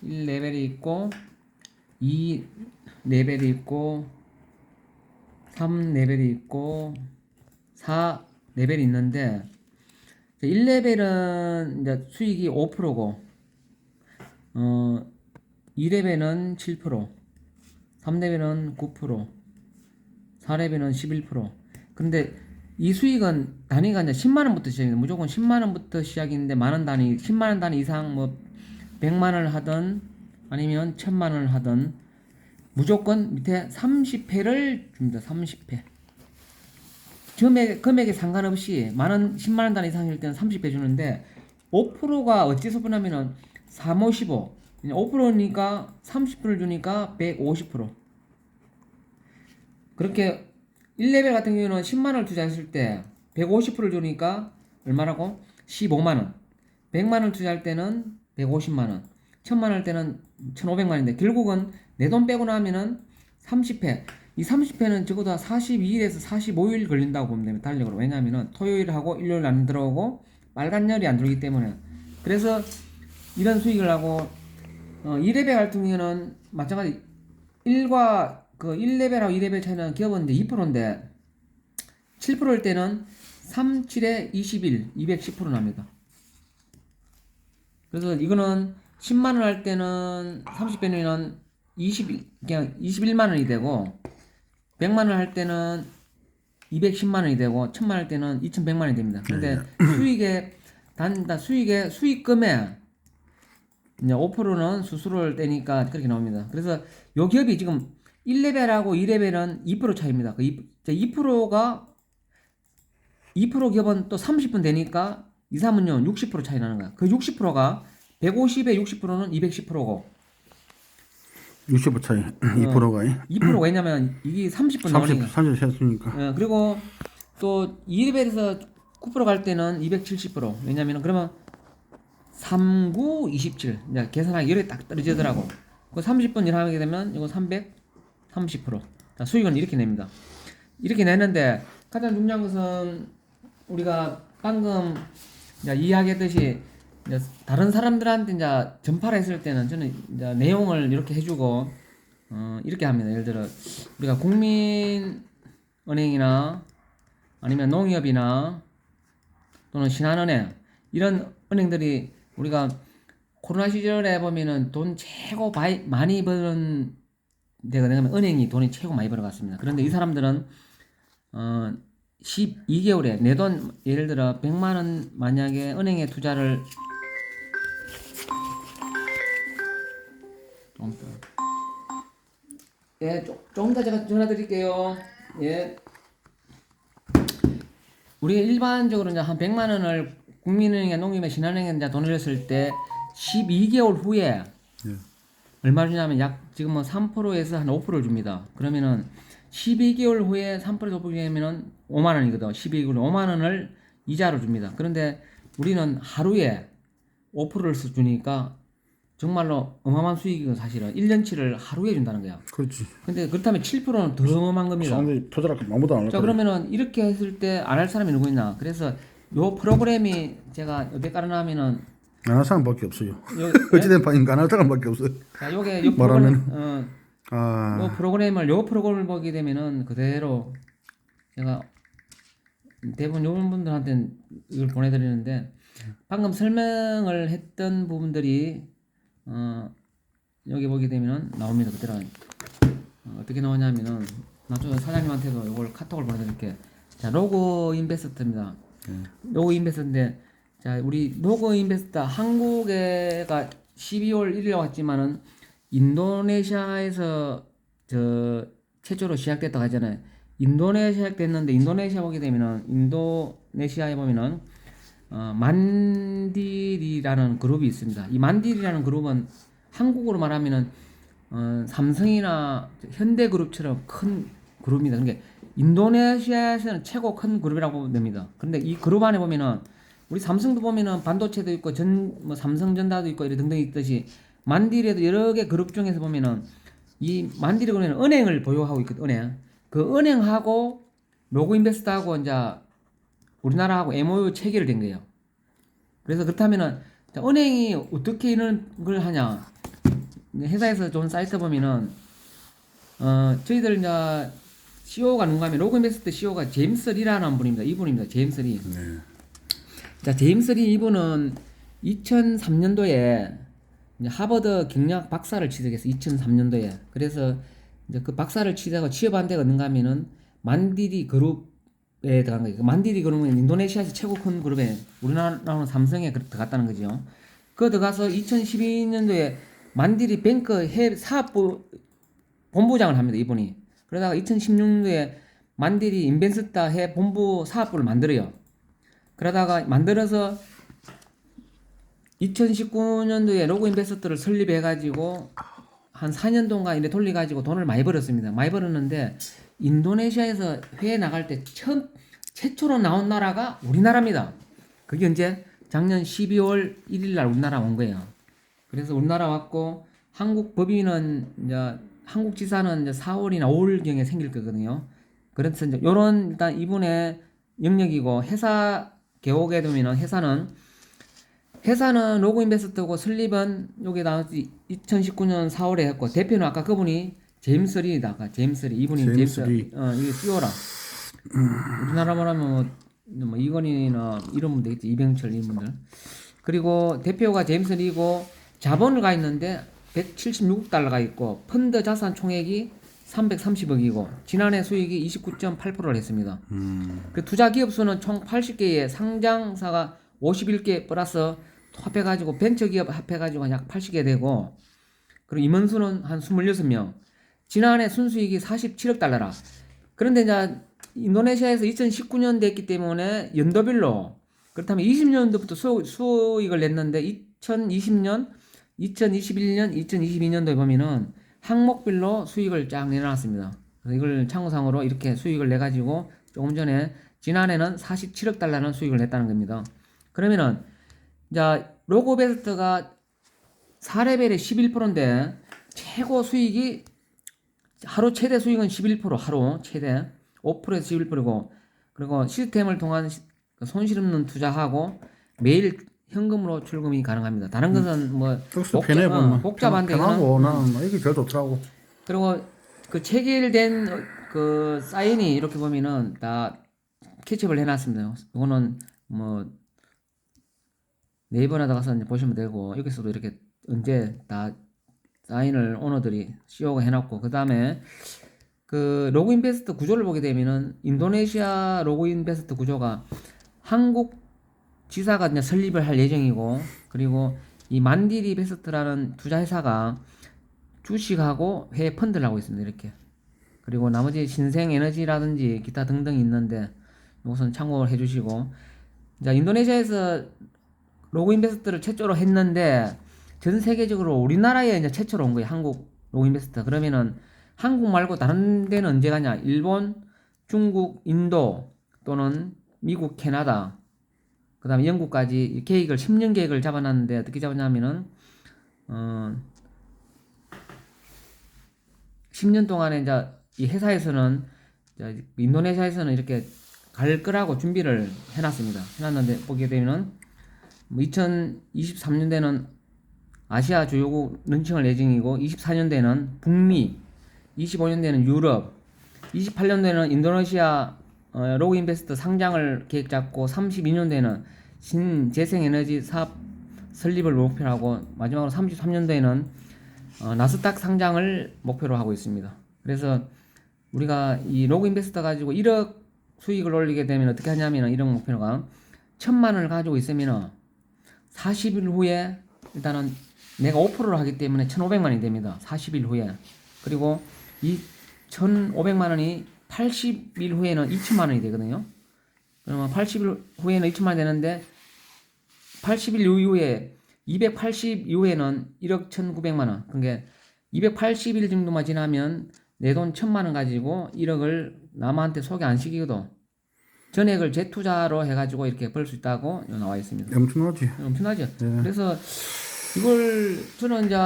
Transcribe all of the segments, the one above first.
1레벨이 있고 2레벨이 있고 3레벨이 있고 4레벨이 있는데 1레벨은 이제 수익이 5%고 2레벨은 7%, 3레벨은 9%, 4레벨은 11%. 근데 이 수익은 단위가 이제 10만원부터 시작입니다. 무조건 10만원부터 시작인데 만원 단위, 10만원 단위 이상 뭐 100만원을 하든 아니면 1000만원을 하든 무조건 밑에 30회를 줍니다. 30회. 금액에 상관없이 만원, 10만원 단위 이상일 때는 30회 주는데 5%가 어째서 보냐면은 3, 5, 15 5%니까 30%를 주니까 150%. 그렇게 1레벨 같은 경우는 10만원을 투자했을 때 150%를 주니까 얼마라고? 15만원. 100만원 투자할 때는 150만원. 1000만원 할 때는 1500만원인데 결국은 내 돈 빼고 나면은 30회. 이 30회는 적어도 42일에서 45일 걸린다고 보면 됩니다. 달력으로. 왜냐면은 토요일하고 일요일 안 들어오고 빨간열이 안 들어오기 때문에. 그래서 이런 수익을 하고 2레벨 같은 경우는 마찬가지 1과 그 1레벨하고 2레벨 차이는 기업은 이제 2%인데 7%일 때는 3, 7에 21, 210% 납니다. 그래서 이거는 10만원 할 때는 30배는 그냥 21만원이 되고 100만원 할 때는 210만원이 되고 1000만원 할 때는 2100만원이 됩니다. 근데 수익의 수익금에 이제 5%는 수수료를 떼니까 그렇게 나옵니다. 그래서 요 기업이 지금 1레벨하고 2레벨은 2% 차이입니다. 그 2%가 2% 기업은 또 30분 되니까 2, 3은요 60% 차이 나는 거야. 그 60%가 150에 60%는 210%고 60% 차이 2%가 2%가 왜냐면 이게 30분 나오니까 30 했으니까. 그리고 또 2레벨에서 9% 갈 때는 270%. 왜냐면 그러면 39, 27 이제 계산하기 이렇게 딱 떨어지더라고. 그 30분 일하게 되면 이거 330%. 수익은 이렇게 냅니다. 이렇게 내는데 가장 중요한 것은 우리가 방금 이제 이야기했듯이 이제 다른 사람들한테 이제 전파를 했을 때는 저는 이제 내용을 이렇게 해주고 이렇게 합니다. 예를 들어 우리가 국민은행이나 아니면 농협이나 또는 신한은행 이런 은행들이 우리가 코로나 시절에 보면은 돈 최고 많이 버는 데가 되면 은행이 돈이 최고 많이 벌어갔습니다. 그런데 이 사람들은 12개월에 내 돈 예를 들어 100만 원 만약에 은행에 투자를 조금 더 제가 전화 드릴게요. 예. 우리 일반적으로 이제 한 100만 원을 국민은행에 농협에 신한은행에 이제 돈을 넣었을 때 12개월 후에 얼마 주냐면 지금 뭐 3%에서 한 5%를 줍니다. 그러면은 12개월 후에 3%에서 5% 주면은 5만 원이거든. 12개월 5만 원을 이자로 줍니다. 그런데 우리는 하루에 5%를 주니까 정말로 어마어마한 수익이고 사실은 1년치를 하루에 준다는 거야. 그렇지. 근데 그렇다면 7%는 더 어마어마한 겁니다. 사람들이 투자를 아무도 안 할 자, 거야. 그러면은 이렇게 했을 때 안 할 사람이 누구 있나? 그래서 요 프로그램이 제가 어디 깔아놨으면은 안 할 사람밖에 없어요. 요, 어찌된 판인가 안 할 사람밖에 없어요. 자, 요게 요 말하면 요 프로그램을 보게 되면은 그대로 제가 대부분 요런 분들한테는 이걸 보내드리는데 방금 설명을 했던 부분들이 여기 보게 되면은 나옵니다. 그대로 어떻게 나오냐면은 나중에 사장님한테도 이걸 카톡을 보내드릴게요. 자, 로그 인베스트입니다. 로그 인베스트인데 자, 우리 로그 인베스트 한국에가 12월 1일 왔지만은 인도네시아에서 최초로 시작됐다고 하잖아요. 인도네시아 시작됐는데 인도네시아 보게 되면은 인도네시아에 보면은 만딜이라는 그룹이 있습니다. 이 만딜이라는 그룹은 한국으로 말하면은 삼성이나 현대그룹처럼 큰 그룹입니다. 그러니까 인도네시아에서는 최고 큰 그룹이라고 보면 됩니다. 그런데 이 그룹 안에 보면은 우리 삼성도 보면은 반도체도 있고 뭐 삼성전자도 있고 이런 등등 있듯이 만딜에도 여러 개 그룹 중에서 보면은 이 만딜이 보면 은행을 보유하고 있거든. 은행. 그 은행하고 로그인베스트하고 이제 우리나라하고 MOU 체결을 된 거예요. 그래서 그렇다면은 은행이 어떻게 이런 걸 하냐? 회사에서 좋은 사이트 보면은 저희들 이제 CEO가 누군가 하면 로그 인베스트 CEO가 제임스 리라는 분입니다. 이분입니다. 제임스 리. 네. 자, 제임스 리 이분은 2003년도에 하버드 경영학 박사를 취득했어요. 2003년도에. 그래서 이제 그 박사를 취득하고 취업한 데가 어딘가 하면은 만디리 그룹에 들어간 거예요. 그 만디리 그룹은 인도네시아에서 최고 큰 그룹에 우리나라는 삼성에 들어갔다는 거죠. 그 들어가서 2012년도에 만디리 뱅크 해외 사업부 본부장을 합니다. 이분이. 그러다가 2016년도에 만디리 인벤스타 해 본부 사업부를 만들어요. 그러다가 만들어서 2019년도에 로그 인베스트를 설립해가지고 한 4년 동안 이래 돌려가지고 돈을 많이 벌었습니다. 많이 벌었는데 인도네시아에서 회에 나갈 때 최초로 나온 나라가 우리나라입니다. 그게 언제? 작년 12월 1일 날 우리나라 온 거예요. 그래서 우리나라 왔고 한국 법인은 이제 한국 지사는 이제 4월이나 5월경에 생길 거거든요. 그래서 이제 요런 일단 이분의 영역이고 회사 개옥에 되면은 회사는 로그 인베스트고 설립은 여기 나왔지 2019년 4월에 했고 대표는 아까 그분이 제임스 리다. 아까 제임스 리 이분이 제임스 리. 이게 CEO라. 우리나라 말하면 뭐 이건희나 이런 분들 있지 이병철 이런 분들. 그리고 대표가 제임스 리고 자본을 가 있는데 176억 달러가 있고 펀드 자산 총액이 330억이고 지난해 수익이 29.8%를 했습니다. 그 투자 기업 수는 총 80개의 상장사가 51개 플러스 합해가지고 벤처기업 합해가지고 약 80개 되고 그리고 임원수는 한 26명. 지난해 순수익이 47억 달러라. 그런데 이제 인도네시아에서 2019년 됐기 때문에 연도별로 그렇다면 20년도부터 수익을 냈는데 2020년, 2021년, 2022년도에 보면은 항목별로 수익을 쫙 내놨습니다. 그래서 이걸 참고상으로 이렇게 수익을 내가지고 조금 전에 지난해는 47억 달러는 수익을 냈다는 겁니다. 그러면은 이제 로고 베스트가 4레벨에 11%인데 최고 수익이 하루 최대 수익은 11% 하루 최대 5%에서 11%고 그리고 시스템을 통한 손실 없는 투자하고 매일 현금으로 출금이 가능합니다. 다른 것은 뭐 편해 보면 복잡한데 편하고 나는 이게 제일 좋더라고. 그리고 그 체결된 그 사인이 이렇게 보면은 다 캐치업을 해놨습니다. 이거는 뭐 네이버나 가서 이제 보시면 되고 여기서도 이렇게 언제 다 사인을 오너들이 CEO가 해놨고 그 다음에 그 로그 인베스트 구조를 보게 되면은 인도네시아 로그 인베스트 구조가 한국 지사가 이제 설립을 할 예정이고 그리고 이 만디리 베스트라는 투자회사가 주식하고 해외 펀드를 하고 있습니다. 이렇게 그리고 나머지 신생에너지라든지 기타 등등 있는데 이것은 참고를 해주시고 자 인도네시아에서 로그 인베스트를 최초로 했는데 전 세계적으로 우리나라에 이제 최초로 온 거예요. 한국 로그 인베스트. 그러면은 한국 말고 다른 데는 언제 가냐? 일본, 중국, 인도 또는 미국, 캐나다 그 다음에 영국까지 계획을 10년 계획을 잡아놨는데 어떻게 잡았냐면은 10년 동안에 이제 이 회사에서는 이제 인도네시아에서는 이렇게 갈 거라고 준비를 해놨습니다. 해놨는데 보게 되면은 2023년대는 아시아 주요국 런칭할 예정이고 24년대는 북미, 25년대는 유럽, 28년대는 인도네시아 로그 인베스트 상장을 계획 잡고 32년대에는 신재생에너지 사업 설립을 목표로 하고 마지막으로 33년도에는 나스닥 상장을 목표로 하고 있습니다. 그래서 우리가 이 로그 인베스트 가지고 1억 수익을 올리게 되면 어떻게 하냐면 1억 목표가 1,000만 원을 가지고 있으면 40일 후에 일단은 내가 5%를 하기 때문에 1,500만 원이 됩니다. 40일 후에. 그리고 이 1,500만 원이 80일 후에는 2천만 원이 되거든요. 그러면 80일 후에는 2천만 원이 되는데 80일 이후에 280 이후에는 1억 1,900만 원. 그러니까 280일 정도만 지나면 내 돈 1,000만 원 가지고 1억을 남한테 소개 안 시키고도 전액을 재투자로 해가지고 이렇게 벌 수 있다고 나와 있습니다. 엄청나지. 엄청나죠. 그래서 이걸 저는 이제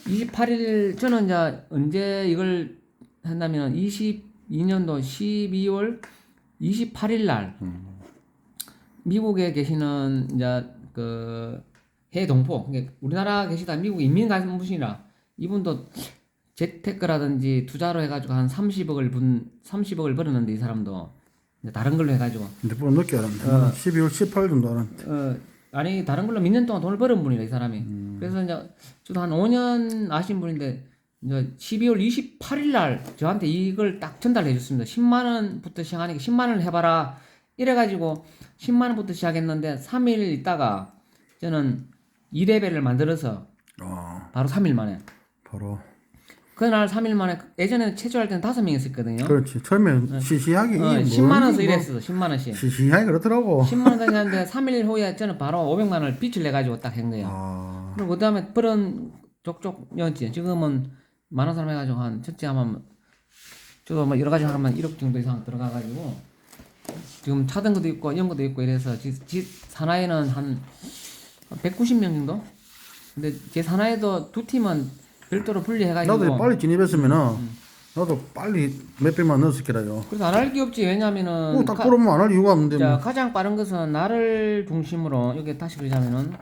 28일 저는 이제 언제 이걸 한다면 22년도 12월 28일 날 미국에 계시는 이제 그 해외 동포. 그러니까 우리나라 계시다 미국 이민 가신 분이라 이분도 재테크라든지 투자로 해가지고 한 30억을 벌었는데 이 사람도 이제 다른 걸로 해가지고 근데 뭐 늦게 알았는데 12월 18일 정도 알았는데 아니 다른 걸로 몇 년 동안 돈을 벌은 분이라 이 사람이. 그래서 이제 저도 한 5년 아신 분인데 이제 12월 28일 날 저한테 이걸 딱 전달해 줬습니다. 10만 원부터 시작하니까 10만 원을 해봐라 이래가지고 10만 원부터 시작했는데 3일 있다가 저는 2레벨을 만들어서 바로 3일 만에 바로 그날 3일 만에 예전에 체조할 때는 5명 있었거든요. 그렇지. 처음에 시시하게 10만 원씩 이랬어. 10만 원씩. 시시하게 그렇더라고. 10만 원까지 했는데 3일 후에 저는 바로 500만 원을 빚을 내 가지고 딱 한 거예요. 그리고 그다음에 벌은 족족이었지. 지금은 많은 사람 해가지고 한 첫째 하면 저도 뭐 여러 가지 하면 1억 정도 이상 들어가 가지고 지금 차든 것도 있고 이런 것도 있고 이래서 집 사나이는 한 190명 정도. 근데 제 사나이도 두 팀은 별도로 분리해가지고 나도 빨리 진입했으면은 나도 빨리 몇백만 넣었을 거라요. 그래서 안 할 게 없지. 왜냐면은 딱 그러면 안 할 이유가 없는데 자, 가장 빠른 것은 나를 중심으로 여기 다시 그러자면은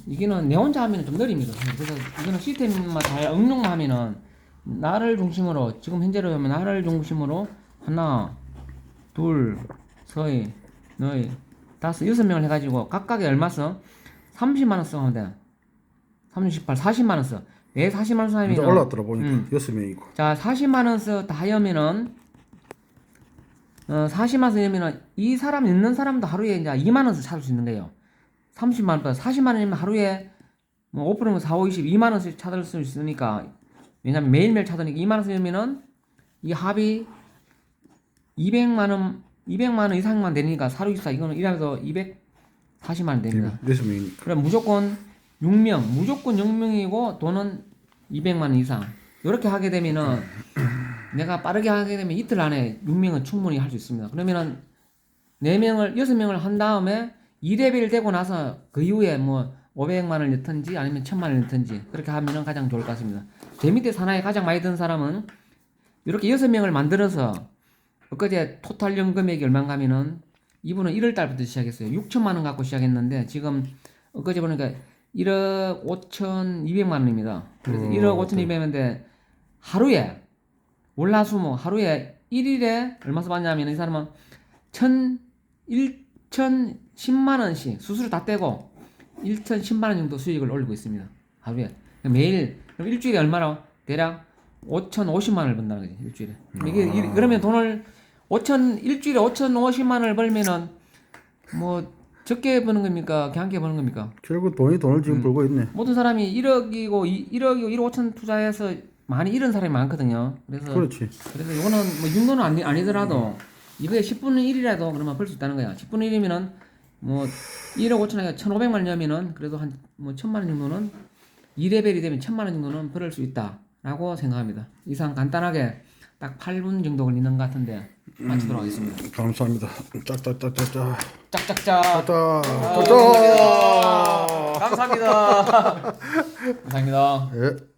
이게는 내 혼자 하면은 좀 느립니다. 그래서 이거는 시스템만 잘 응용만 하면은 나를 중심으로 지금 현재로 하면 나를 중심으로 하나, 둘, 셋, 넷, 다섯, 6명을 해가지고 각각에 얼마 써? 30만 원 쓰면 돼. 38, 40만 원 써. 왜 40만 원 쓰면 이제 올라왔더라 보니까 6명이고. 자, 40만 원 써 다 하면은 40만 원 쓰면은 이 사람 있는 사람도 하루에 이제 2만 원씩 찾을 수 있는 거예요. 30만 원보다 40만 원이면 하루에 뭐 5%면 4, 5, 20, 2만 원씩 찾을 수 있으니까 왜냐면 매일매일 찾으니까 2만 원 쓰면은 이 합이 200만 원 이상만 되니까 사루 24 이거는 일하면서 240만 원 됩니다. 6명이니까. 그럼 무조건 6명이고 돈은 200만 원 이상. 이렇게 하게 되면은 내가 빠르게 하게 되면 이틀 안에 6명은 충분히 할 수 있습니다. 그러면은 6명을 한 다음에 2레벨 되고 나서 그 이후에 뭐 500만 원을 넣든지 아니면 1000만 원을 넣든지 그렇게 하면은 가장 좋을 것 같습니다. 제 밑에 사나이 가장 많이 든 사람은 이렇게 6명을 만들어서 엊그제 토탈 연금액이 얼마인가 하면은 이분은 1월 달부터 시작했어요. 6천만 원 갖고 시작했는데 지금 엊그제 보니까 1억 5,200만 원입니다. 그래서 1억 5,200원인데 하루에 월화수목 하루에 1일에 얼마 써봤냐면 이 사람은 1,1010만 원씩 수수료 다 떼고 1,1010만 원 정도 수익을 올리고 있습니다. 하루에 매일 그럼 일주일에 얼마나 대략 5,050만 원을 번다는 거지 일주일에. 이게 그러면 돈을 일주일에 5,050만 원을 벌면은 뭐 적게 버는 겁니까? 강하게 버는 겁니까? 결국 돈을 지금 벌고 있네. 모든 사람이 1억 5천 투자해서 많이 잃은 사람이 많거든요. 그래서 그렇지. 그래서 이거는 뭐 이 정도는 아니더라도 이거에 10분의 1이라도 그러면 벌 수 있다는 거야. 10분의 1이면은 뭐 1억 5천에 1,500만 원이면은 그래도 한 뭐 1,000만 원 정도는 2레벨이 되면 1,000만 원 정도는 벌을 수 있다라고 생각합니다. 이상 간단하게 딱 8분 정도 걸리는 것 같은데 마치도록 하겠습니다. 감사합니다. 짝짝짝짝짝. 짝짝짝. 짝짝. 감사합니다. 감사합니다. 예.